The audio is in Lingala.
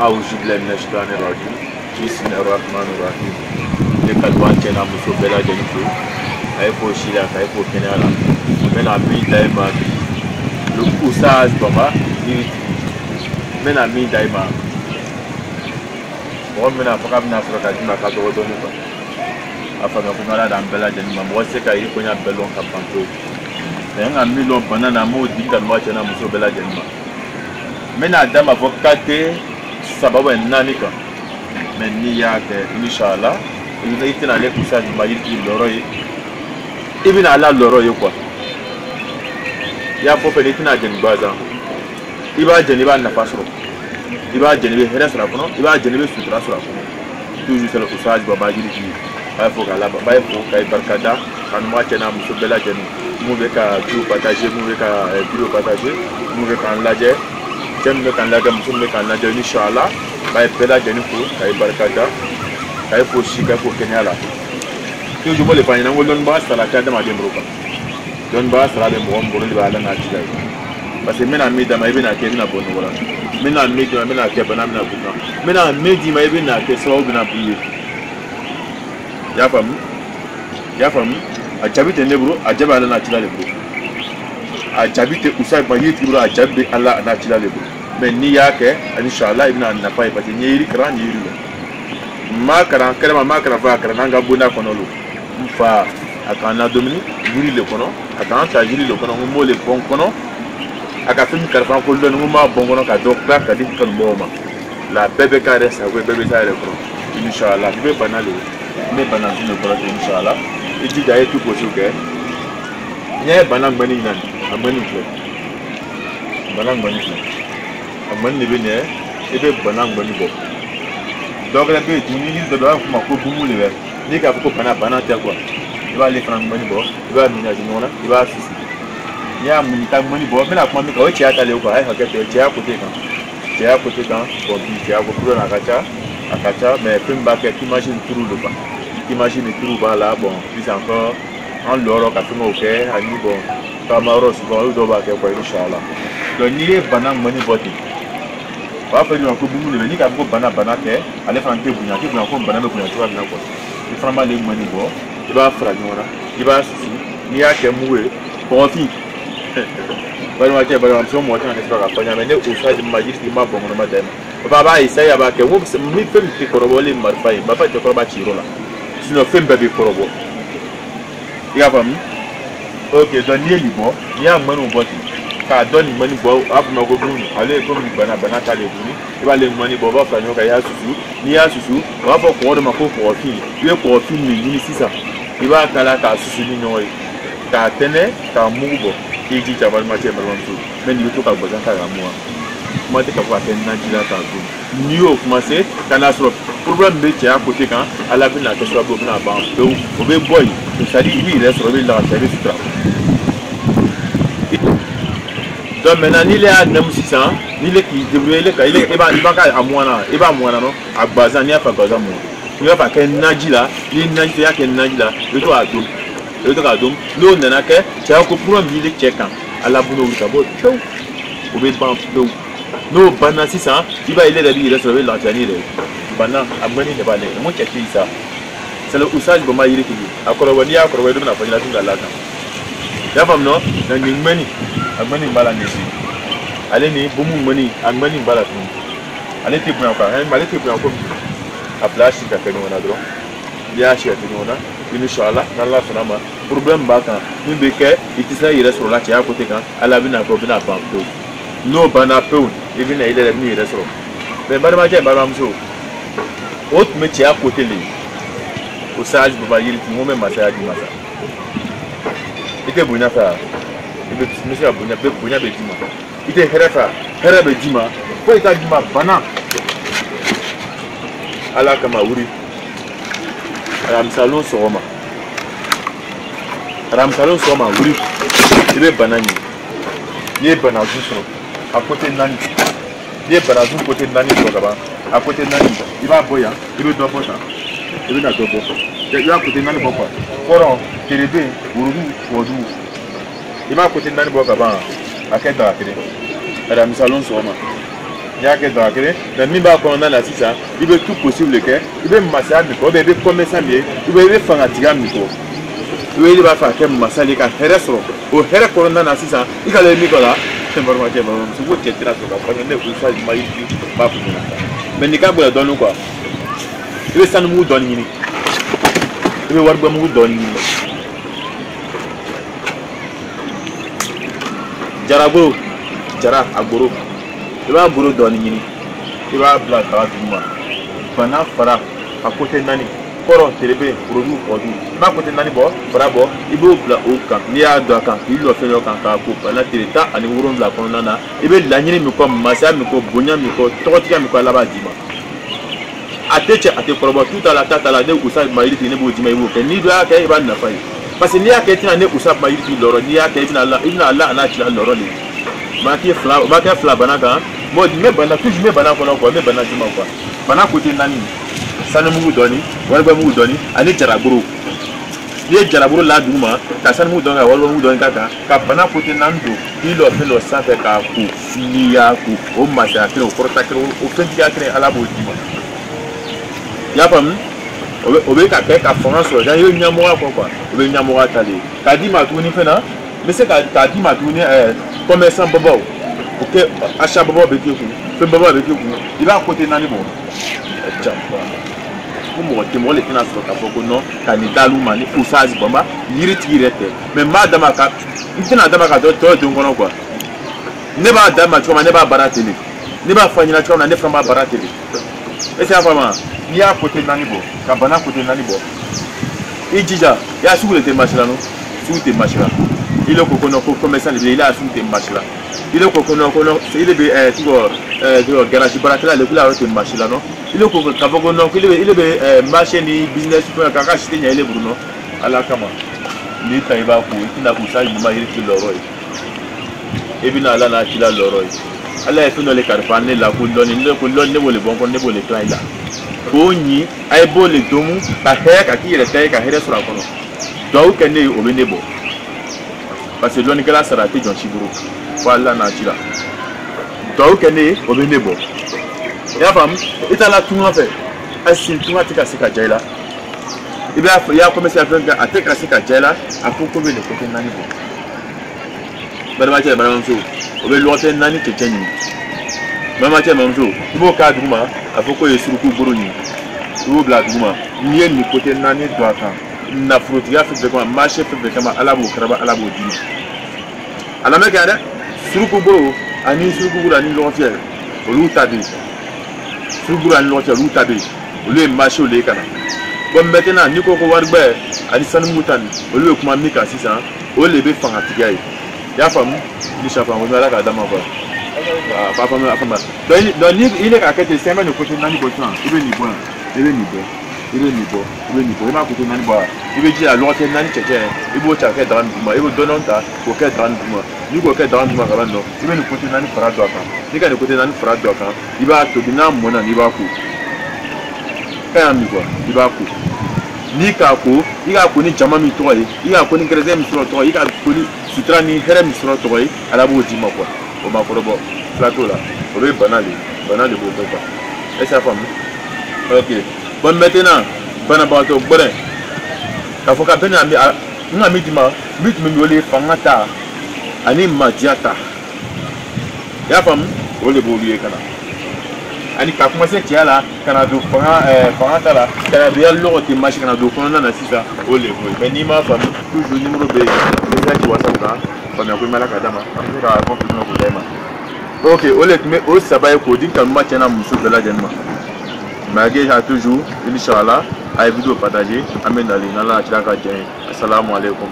أعوذ بالله من الشيطان الرجيم بسم الله الرحمن الرحيم لكالوان كنا مسوبلا جنكو أيفو شيلا كأيفو كنالا من أمين دائما لوساج بابا من أمين دائما ومن أفكار من أفكار كذا كذا ودوني afin que nous allons bela jeni ma moi c'est qu'il faut y belon kapanto mais un million banana mo dit que moi tena muso bela jeni ma mais na dama vokate sababu nani ka mais ni ya que inshallah il va être aller pour ça du maïs qui l'oroye et bien là l'oroye quoi ya faut faire des na jeni baza il va jeni ba na pasro il va jeni be hera sura kono il va jeni be sutra sura kono toujours c'est le usage baba jini il faut que la baba il faut qu'il barkada quand moi tena muso bela jeni mu be ka tu partager mu be ka vidéo partager mu be ka laje j'aime le kan laje muso be kan laje inshallah bay bela jeni ko kay barkada kay fo shika ko kenyala to jubo le fanya ngol don ba sala ka dama dem roka don ba sala be mo mboro le ba la na tila parce que mena mi dama ibina ke na bonu wala mena mi dama mena ke bana mena buka mena mi di ma ibina ke so bina buye ya fam a jabite ne bro a jaba na tila le bro a jabite usai ba yiti bro a jabbe Allah na tila le bro mais ni ya ke inshallah ibina na fa parce que nyiri kran nyiri ma kran kala ma kran fa kran nga buna kono lo fa akana domini yiri le kono akana ta yiri le kono mo le bon kono aka fimi karfan ko lo nguma bon kono ka dokta ka di kan boma la bebe ka resa we bebe ta le kono inshallah be banale me banal ne ko inshallah e di da yetu ko suke nye banal bani nan amani ko banal bani ko amani be ne e be banal bani bo donc la be di ni do do ko ko bumu le ni ka ko bana te quoi il va aller prendre bani bo il va mina jinona il va sisi ya mun ta bani bo me la ko mi ko ci ata le ko ay ha ke ci ya ko te kan ko bi ci ya ko pro na akacha mais pimba que tu imagines tout le pas imagine tout va là bon puis encore en l'oro ka fimo ok ani bon kamaro souvent do ba ke ko inshallah donc ni banang mani boti ba fa ni ko bumu le ni ka ko bana ke ale franke bunya ke bunya ko bana me bunya to na ko il frama le mani bo il va fra ni ora il va susi ni ya ke muwe bon fi ba ni wa ke ba ni so mo tan ka fa nya me ne o sa di majisi ma bon no ma dem baba isaya ba ke wo mi fem ti korobole marfai baba te koroba chirola sino fem bebe korobo ya fam okay don ni libo ni amanu boti ka don ni mani bo abu na go bunu ale ko mi bana ka le buni e ba le mani bo ba fa nyoka ya susu wa fa ko ma ko fi ye ko fi ni sisa e ba kala ka susu ni noy ka tene ka mugo e ji jabal ma te balon tu men ni to ka bazan ka ramwa mate ka fa ken na jila ta ko ni o kuma se kana so problème be ti a côté kan ala bi na to so bo na ba o be boy to sadi bi re so be la sadi sutra donc maintenant ni le a nem 600 ni le ki débrouiller le ka ile e ba ka amwana no agbaza ni afa gbaza mo ni afa ken na jila ni na ti ya ken na jila e to ka dum no na ke ti a ko problème bi le check ala bu no ka bo o be ban no bana sisa iba ile da bi rest of la tani re bana amani da bale mun ke isa sala usaj ba ma yiri kidi akoro wani akoro wani na fanya tun da Allah ya fam no na ni mani amani bala ne shi ale ni bumu mani amani bala tun ale ti bu ka ale ti bu ko a plastic ka kanu na dro ya shi ta nona inshallah Allah salama problem ba kan ni be ke itisa yire so la ya ko te kan ala bi na ko bi na ban to no bana peun even na ile mi resro ben barama je barama so ot me ti a côté li o sage baba yiri ti mo me massage masa ite bunya fa ibe misi bunya be dima ite hera be dima ko ita dima bana ala kama wuri ram salon soma wuri ibe banani ye bana jusro à côté de Nani. Il est barazou côté de Nani, à côté de Nani. Il va boya, il veut d'abord ça. Il veut d'abord. Il va à côté de Nani, pourquoi? Pour Télédé, Ourou, Oudou. Il va à côté de Nani, pourquoi? À quel temps? À la salon sur moi. il y a que dans laquelle mais mi ba ko na la sisa il veut tout possible que il veut masser mi ko be commerce mi il veut faire atiga mi ko il va faire que masali ka heresro o here ko na na sisa il ka le mi ko la vraiment que bon c'est vous qui êtes là sur la première ne vous soit mai pas pour nous mais ni ka bo donne quoi il veut ça nous donne ni il veut voir ba mu donne ni jarabo jara agboro il va boro donne ni il va bla ta duma bana fara à côté nani koro terebe produit produit ma côté nani bo fara bo il veut bla au camp ni a do camp il lo fait le camp ka ko bana tereta ani wuron la kono na il veut la nyini mi ko masa mi ko bonya mi ko tokotika mi ko laba dima ateche ate korobo tout à la tata la de usa maïdi ne bo dima ibo ke ni do aka e ba na fai parce que ni aka tina ne usa maïdi loro ni aka tina Allah na tila loro le ma ki fla banaka mo me bana toujours me bana ko me bana dima quoi bana côté nani sanu mu doni wala mu doni ani jaraburu ye jaraburu la duma ka sanu mu doni wala mu doni kaka ka bana côté nando ilo felo safe ka ku niya ku o masa kire o porta kire o fenti ka kire ala bo dima ya pam obe ka ka France da yo nyamo quoi obe nyamo tali ka di ma tuni fena mais c'est ka di ma tuni commerçant bobo OK achat bobo be ku fe bobo be ku il va côté nani bon pour moi te mo le tena so ka foko no candidat lu mani usage bomba yiri tirete mais madame ka itina dama ka to ngono quoi ne ba dama choma ne ba barateli ne ba fanyina choma ne fama barateli et c'est vraiment il y a côté nani bo ka bana côté nani bo ijija ya su le te machila no su te machila il est kokono ko commerçant il a su te machila il est kokono kono il est tu garage baratela le kula te machila no il est kokono ka bogo no il est marché ni business pour ka ka chite nya ile bruno ala kama ni taiba ko tina ko sai ma yiri ti loroi e bina ala na ti la loroi ala e fino le karfane la ko loni le ko loni ne bo le bon ko ne bo le klaida Oni ay bo le domu ka he ka ki rete ka here sura kono do ke ne obe nebo parce que loni kala sara te jon chiburu wala na chira do ke ne obe nebo ya fam itala tunwa fe asin tunwa tika sika jaila ibya ya commencer à faire ateka sika jaila afoko be le kote nani bo bana che bana mso obe lote nani ke chenyi mama che mamso ibo ka duma afoko yesuruku boroni ibo bla duma niye ni kote nani doaka na fruitiga fait comme marché fait comme alabo kraba alabo dini ala me kade suruku boro ani suruku boro ani lontier olu tabi suruku boro ani lontier olu tabi olu marché ole kana bon maintenant ni ko wargbe ani sanu mutani olu kuma mika sisa ole be fanga tigai ya famu ni chafa mo la ka dama ba papa me afama donc il est à côté c'est même le côté nani botan il veut ni bon il m'a côté nani bois il veut dire à l'autre nani tchèque il veut tchèque dans il veut donner ta pour que dans ni ko que dans ma non il veut le côté nani fera doka ni ka le côté nani fera doka il va to bina mona ni ba ku quand mi quoi il va ku ni ka ko il a connu jama mi to il a connu grezem mi to il a connu sutra ni here mi to ala bo di ma quoi o ma ko bo plateau là on veut banal bon quoi et ça femme OK bon maintenant bana bato bon ka foka bena mi na mi dima mi ole fangata ani madiata ya femme ole bo lié kana ani ka commencer tia là kana do fangata là kana do yallo te marché kana do kono na sisa ole bo mais ni ma femme toujours numéro B déjà tu vois ça là femme ko mala ka dama amura ko ko dama OK honnêtement au sabay ko din kan match na musu de la jenma magé a toujours inchallah ay vidéo partager amen dali na la chaka jey assalamu alaikum